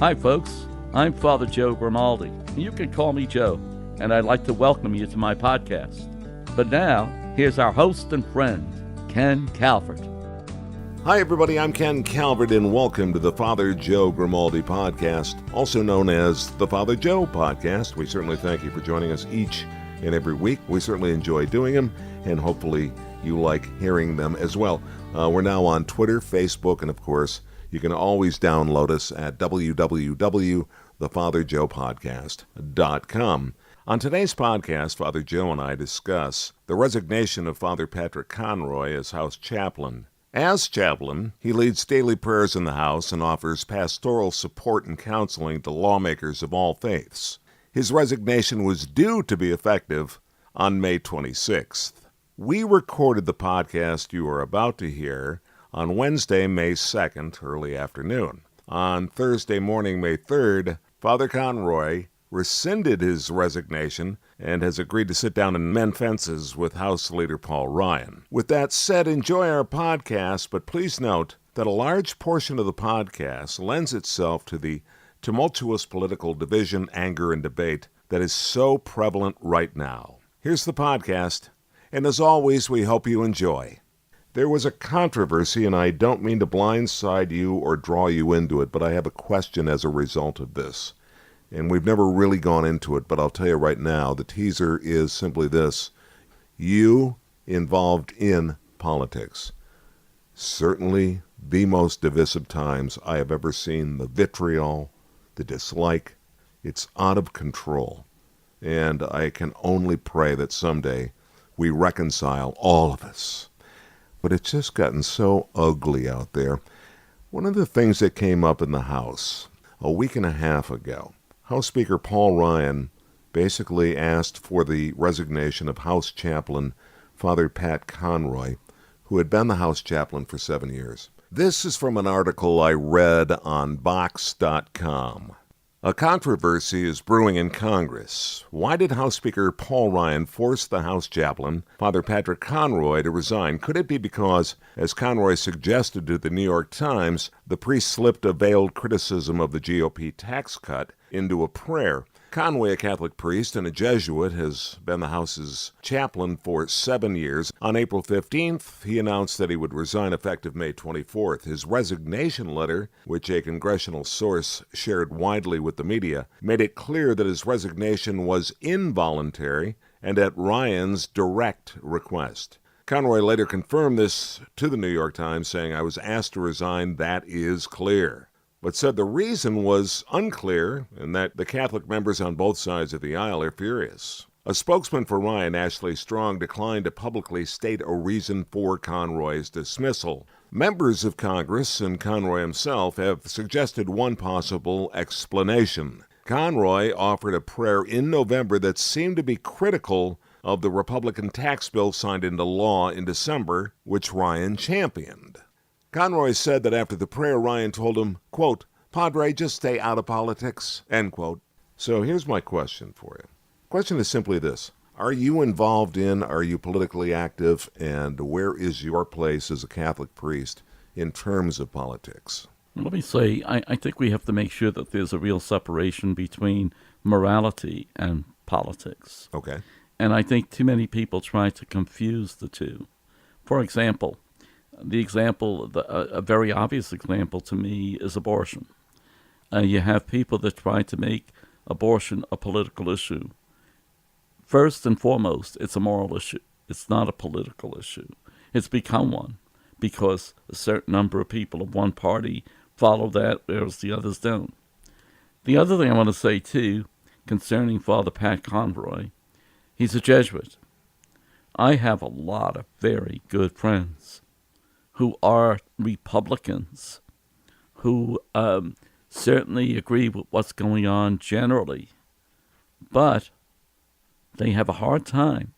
Hi, folks. I'm Father Joe Grimaldi. You can call me Joe, and I'd like to welcome you to my podcast. But now, here's our host and friend, Ken Calvert. Hi, everybody. I'm Ken Calvert, and welcome to the Father Joe Grimaldi podcast, also known as the Father Joe podcast. We certainly thank you for joining us each and every week. We certainly enjoy doing them, and hopefully you like hearing them as well. We're now on Twitter, Facebook, and of course, you can always download us at www.thefatherjoepodcast.com. On today's podcast, Father Joe and I discuss the resignation of Father Patrick Conroy as house chaplain. As chaplain, he leads daily prayers in the house and offers pastoral support and counseling to lawmakers of all faiths. His resignation was due to be effective on May 26th. We recorded the podcast you are about to hear on Wednesday, May 2nd, early afternoon. On Thursday morning, May 3rd, Father Conroy rescinded his resignation and has agreed to sit down and mend fences with House Leader Paul Ryan. With that said, enjoy our podcast, but please note that a large portion of the podcast lends itself to the tumultuous political division, anger, and debate that is so prevalent right now. Here's the podcast, and as always, we hope you enjoy. There was a controversy, and I don't mean to blindside you or draw you into it, but I have a question as a result of this. And we've never really gone into it, but I'll tell you right now, the teaser is simply this. You involved in politics. Certainly the most divisive times I have ever seen. The vitriol, the dislike, it's out of control. And I can only pray that someday we reconcile, all of us. But it's just gotten so ugly out there. One of the things that came up in the House a week and a half ago, House Speaker Paul Ryan basically asked for the resignation of House Chaplain Father Pat Conroy, who had been the House Chaplain for 7 years. This is from an article I read on Box.com. A controversy is brewing in Congress. Why did House Speaker Paul Ryan force the House Chaplain, Father Patrick Conroy, to resign? Could it be because, as Conroy suggested to the New York Times, the priest slipped a veiled criticism of the GOP tax cut into a prayer? Conroy, a Catholic priest and a Jesuit, has been the House's chaplain for 7 years. On April 15th, he announced that he would resign effective May 24th. His resignation letter, which a congressional source shared widely with the media, made it clear that his resignation was involuntary and at Ryan's direct request. Conroy later confirmed this to the New York Times, saying, "I was asked to resign, that is clear," but said the reason was unclear and that the Catholic members on both sides of the aisle are furious. A spokesman for Ryan, Ashley Strong, declined to publicly state a reason for Conroy's dismissal. Members of Congress and Conroy himself have suggested one possible explanation. Conroy offered a prayer in November that seemed to be critical of the Republican tax bill signed into law in December, which Ryan championed. Conroy said that after the prayer, Ryan told him, quote, "Padre, just stay out of politics," end quote. So here's my question for you. The question is simply this. Are you involved in, are you politically active, and where is your place as a Catholic priest in terms of politics? Let me say, I think we have to make sure that there's a real separation between morality and politics. Okay. And I think too many people try to confuse the two. For example, a very obvious example to me is abortion. You have people that try to make abortion a political issue. First and foremost, it's a moral issue. It's not a political issue. It's become one because a certain number of people of one party follow that, whereas the others don't. The other thing I want to say, too, concerning Father Pat Conroy, he's a Jesuit. I have a lot of very good friends who are Republicans, who certainly agree with what's going on generally, but they have a hard time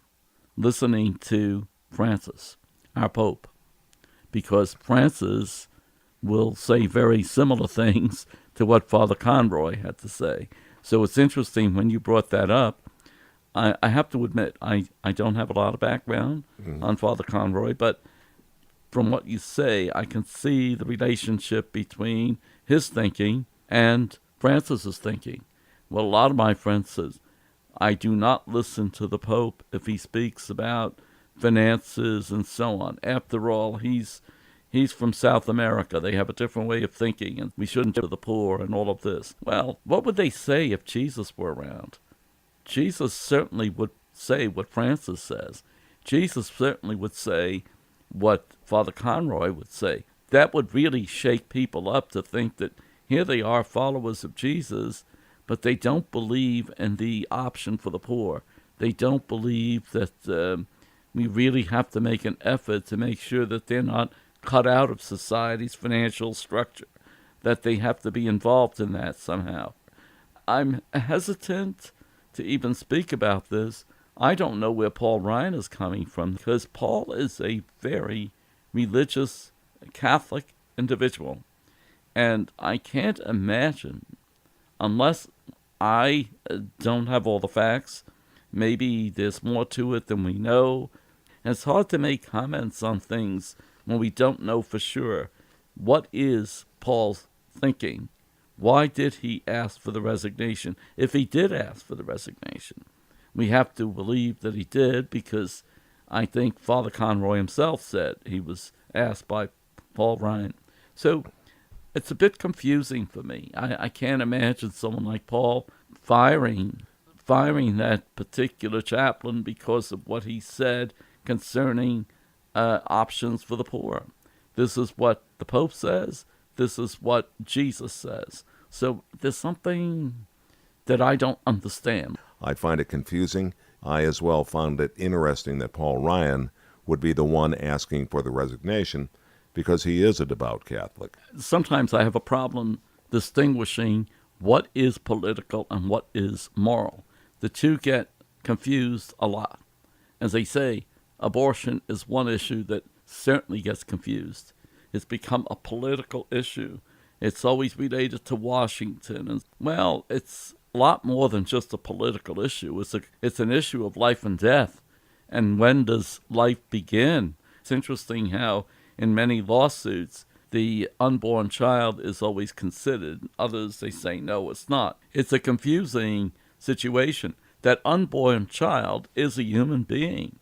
listening to Francis, our Pope, because Francis will say very similar things to what Father Conroy had to say. So it's interesting when you brought that up. I have to admit, I don't have a lot of background on Father Conroy, but from what you say, I can see the relationship between his thinking and Francis is thinking. Well, a lot of my friends says, I do not listen to the Pope if he speaks about finances and so on. After all, he's from South America. They have a different way of thinking, and we shouldn't give to the poor and all of this. Well, what would they say if Jesus were around? Jesus certainly would say what Francis says. Jesus certainly would say what Father Conroy would say. That would really shake people up to think that here they are, followers of Jesus, but they don't believe in the option for the poor. They don't believe that we really have to make an effort to make sure that they're not cut out of society's financial structure, that they have to be involved in that somehow. I'm hesitant to even speak about this. I don't know where Paul Ryan is coming from, because Paul is a very religious Catholic individual. And I can't imagine, unless I don't have all the facts, maybe there's more to it than we know. And it's hard to make comments on things when we don't know for sure. What is Paul's thinking? Why did he ask for the resignation? If he did ask for the resignation, we have to believe that he did, because I think Father Conroy himself said he was asked by Paul Ryan. So it's a bit confusing for me. I can't imagine someone like Paul firing that particular chaplain because of what he said concerning options for the poor. This is what the Pope says. This is what Jesus says. So there's something that I don't understand. I find it confusing. I as well found it interesting that Paul Ryan would be the one asking for the resignation, because he is a devout Catholic. Sometimes I have a problem distinguishing what is political and what is moral. The two get confused a lot. As they say, abortion is one issue that certainly gets confused. It's become a political issue. It's always related to Washington. And, well, it's a lot more than just a political issue. It's an issue of life and death. And when does life begin? It's interesting how in many lawsuits, the unborn child is always considered. Others, they say, no, it's not. It's a confusing situation. That unborn child is a human being.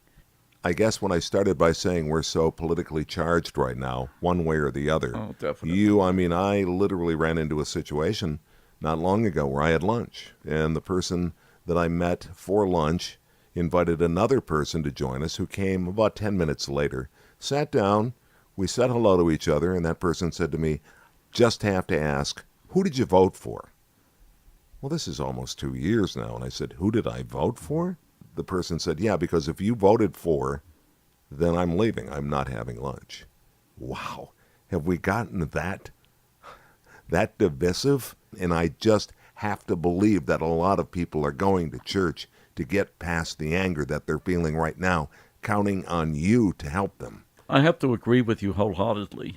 I guess when I started by saying we're so politically charged right now, one way or the other. Oh, definitely. I literally ran into a situation not long ago where I had lunch, and the person that I met for lunch invited another person to join us who came about 10 minutes later, sat down, we said hello to each other, and that person said to me, just have to ask, who did you vote for? Well, this is almost 2 years now, and I said, who did I vote for? The person said, yeah, because if you voted for, then I'm leaving. I'm not having lunch. Wow. Have we gotten that divisive? And I just have to believe that a lot of people are going to church to get past the anger that they're feeling right now, counting on you to help them. I have to agree with you wholeheartedly.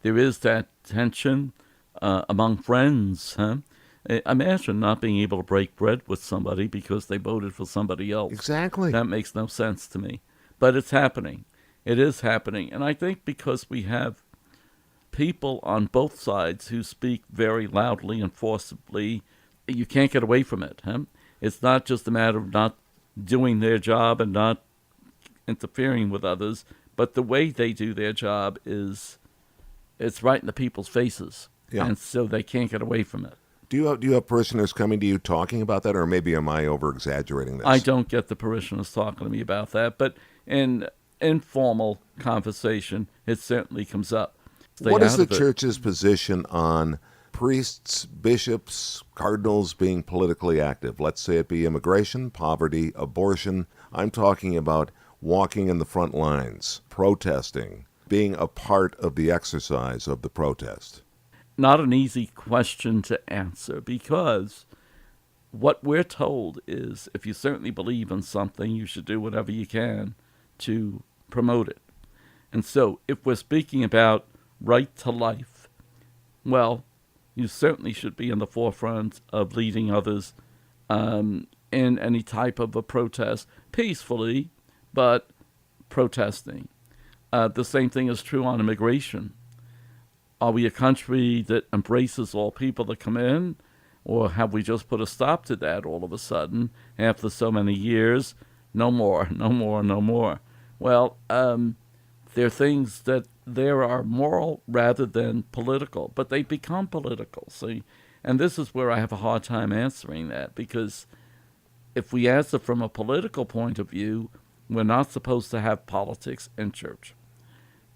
There is that tension among friends. Imagine not being able to break bread with somebody because they voted for somebody else. Exactly. That makes no sense to me. But it's happening. It is happening. And I think because we have people on both sides who speak very loudly and forcibly, you can't get away from it. It's not just a matter of not doing their job and not interfering with others, but the way they do their job it's right in the people's faces. Yeah. And so they can't get away from it. Do you have parishioners coming to you talking about that, or maybe am I over-exaggerating this? I don't get the parishioners talking to me about that, but in informal conversation, it certainly comes up. What is the church's position on priests, bishops, cardinals being politically active? Let's say it be immigration, poverty, abortion. I'm talking about walking in the front lines, protesting, being a part of the exercise of the protest. Not an easy question to answer, because what we're told is if you certainly believe in something, you should do whatever you can to promote it. And so if we're speaking about right to life, well, you certainly should be in the forefront of leading others in any type of a protest, peacefully, but protesting. The same thing is true on immigration. Are we a country that embraces all people that come in, Or have we just put a stop to that all of a sudden after so many years? No more, no more, no more. Well, there are things that there are moral rather than political, but they become political. See, and this is where I have a hard time answering that, because if we answer from a political point of view, we're not supposed to have politics in church.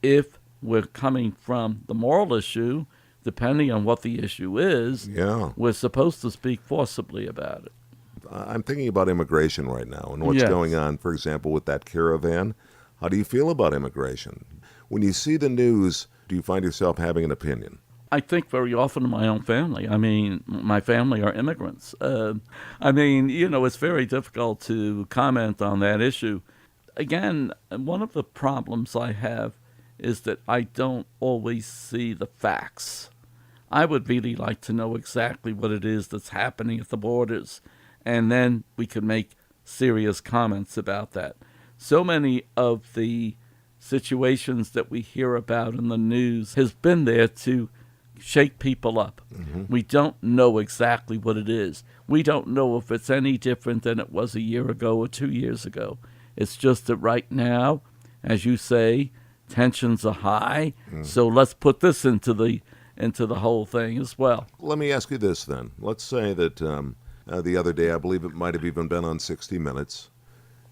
If we're coming from the moral issue, depending on what the issue is, we're supposed to speak forcibly about it. I'm thinking about immigration right now and what's Yes. going on, for example, with that caravan. How do you feel about immigration? When you see the news, do you find yourself having an opinion? I think very often in my own family. I mean, my family are immigrants. It's very difficult to comment on that issue. Again, one of the problems I have is that I don't always see the facts. I would really like to know exactly what it is that's happening at the borders, and then we could make serious comments about that. So many of the situations that we hear about in the news has been there to shake people up. Mm-hmm. We don't know exactly what it is. We don't know if it's any different than it was a year ago or 2 years ago. It's just that right now, as you say, tensions are high. So let's put this into the whole thing as well. Let me ask you this then. Let's say that the other day, I believe it might have even been on 60 Minutes,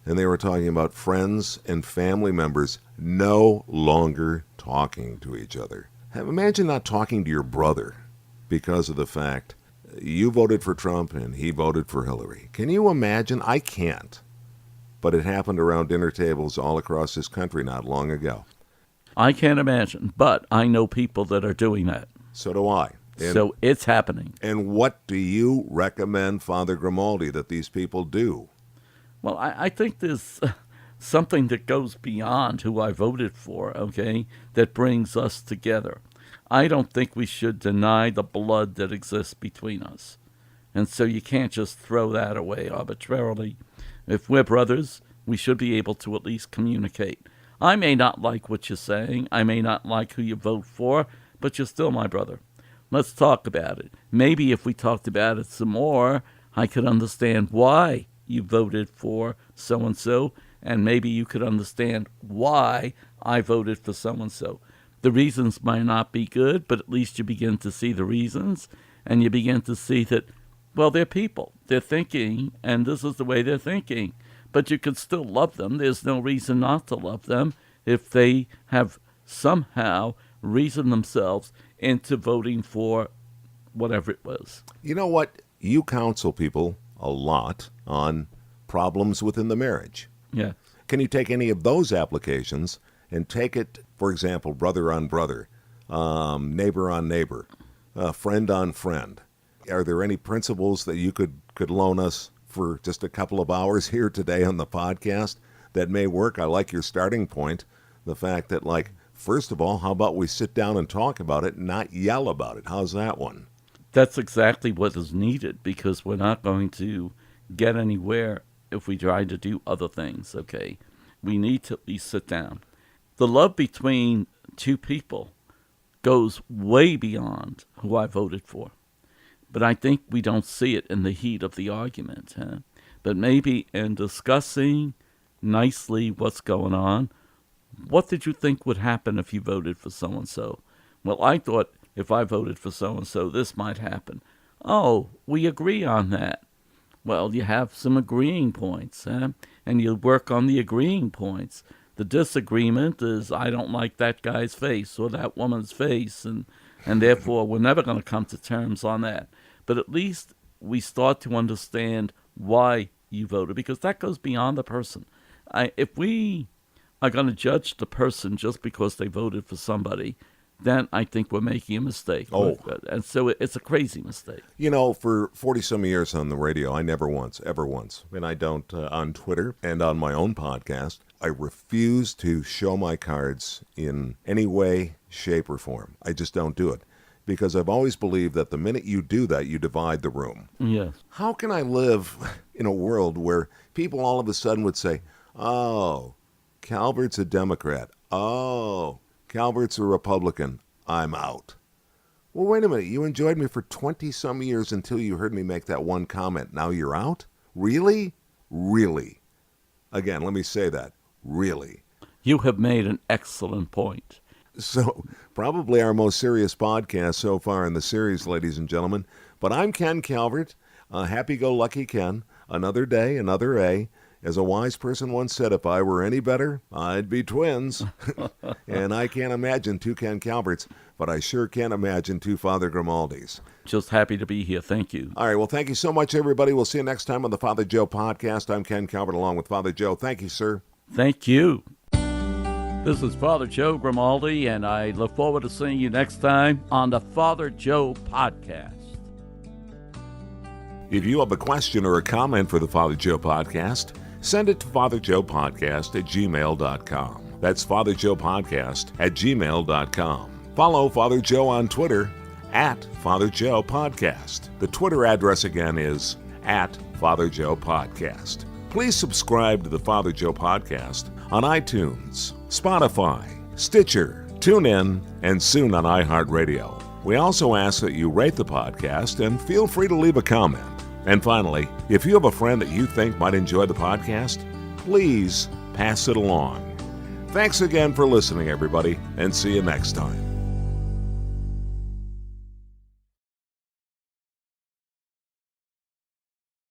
and they were talking about friends and family members no longer talking to each other. Imagine not talking to your brother because of the fact you voted for Trump and he voted for Hillary. Can you imagine? I can't. But it happened around dinner tables all across this country not long ago. I can't imagine, but I know people that are doing that. So do I. So it's happening. And what do you recommend, Father Grimaldi, that these people do? Well, I think there's something that goes beyond who I voted for, okay, that brings us together. I don't think we should deny the blood that exists between us. And so you can't just throw that away arbitrarily. If we're brothers, we should be able to at least communicate. I may not like what you're saying. I may not like who you vote for, but you're still my brother. Let's talk about it. Maybe if we talked about it some more, I could understand why you voted for so-and-so, and maybe you could understand why I voted for so-and-so. The reasons might not be good, but at least you begin to see the reasons, and you begin to see that, well, they're people. They're thinking, and this is the way they're thinking. But you can still love them. There's no reason not to love them if they have somehow reasoned themselves into voting for whatever it was. You know what? You counsel people a lot on problems within the marriage. Yeah. Can you take any of those applications and take it, for example, brother on brother, neighbor on neighbor, friend on friend? Are there any principles that you could loan us for just a couple of hours here today on the podcast that may work? I like your starting point, the fact that, like, first of all, how about we sit down and talk about it, not yell about it? How's that one? That's exactly what is needed, because we're not going to get anywhere if we try to do other things, okay? We need to at least sit down. The love between two people goes way beyond who I voted for. But I think we don't see it in the heat of the argument. But maybe in discussing nicely what's going on, what did you think would happen if you voted for so-and-so? Well, I thought if I voted for so-and-so, this might happen. Oh, we agree on that. Well, you have some agreeing points, and you work on the agreeing points. The disagreement is, I don't like that guy's face or that woman's face, and therefore we're never going to come to terms on that. But at least we start to understand why you voted, because that goes beyond the person. If we are going to judge the person just because they voted for somebody, then I think we're making a mistake. Oh. And so it's a crazy mistake. You know, for 40-some years on the radio, I never once, ever once, and I don't on Twitter and on my own podcast, I refuse to show my cards in any way, shape, or form. I just don't do it, because I've always believed that the minute you do that, you divide the room. Yes. How can I live in a world where people all of a sudden would say, oh, Calvert's a Democrat. Oh, Calvert's a Republican. I'm out. Well, wait a minute. You enjoyed me for 20-some years until you heard me make that one comment. Now you're out? Really? Really? Again, let me say that. Really? You have made an excellent point. So, probably our most serious podcast so far in the series, ladies and gentlemen. But I'm Ken Calvert, happy-go-lucky Ken. Another day, another A. As a wise person once said, if I were any better, I'd be twins. And I can't imagine two Ken Calverts, but I sure can imagine two Father Grimaldis. Just happy to be here. Thank you. All right, well, thank you so much, everybody. We'll see you next time on the Father Joe Podcast. I'm Ken Calvert along with Father Joe. Thank you, sir. Thank you. This is Father Joe Grimaldi, and I look forward to seeing you next time on the Father Joe Podcast. If you have a question or a comment for the Father Joe Podcast, send it to fatherjoepodcast@gmail.com. That's fatherjoepodcast@gmail.com. Follow Father Joe on Twitter @FatherJoePodcast. The Twitter address again is @FatherJoePodcast. Please subscribe to the Father Joe Podcast on iTunes, Spotify, Stitcher, TuneIn, and soon on iHeartRadio. We also ask that you rate the podcast and feel free to leave a comment. And finally, if you have a friend that you think might enjoy the podcast, please pass it along. Thanks again for listening, everybody, and see you next time.